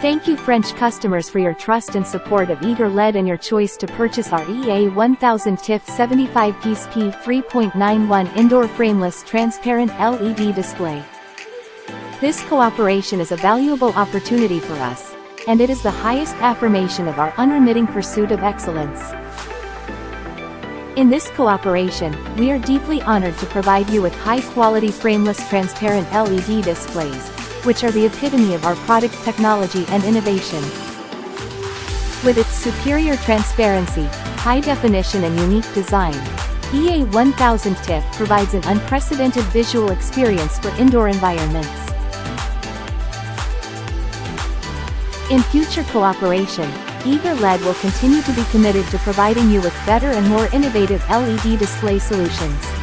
Thank you French customers for your trust and support of EagerLED and your choice to purchase our EA1000TiF 75-piece p3.91 indoor frameless transparent LED display. This cooperation is a valuable opportunity for us, and it is the highest affirmation of our unremitting pursuit of excellence. In this cooperation, we are deeply honored to provide you with high-quality frameless transparent LED displays, which are the epitome of our product technology and innovation. With its superior transparency, high definition and unique design, EA1000TiF provides an unprecedented visual experience for indoor environments. In future cooperation, EagerLED will continue to be committed to providing you with better and more innovative LED display solutions.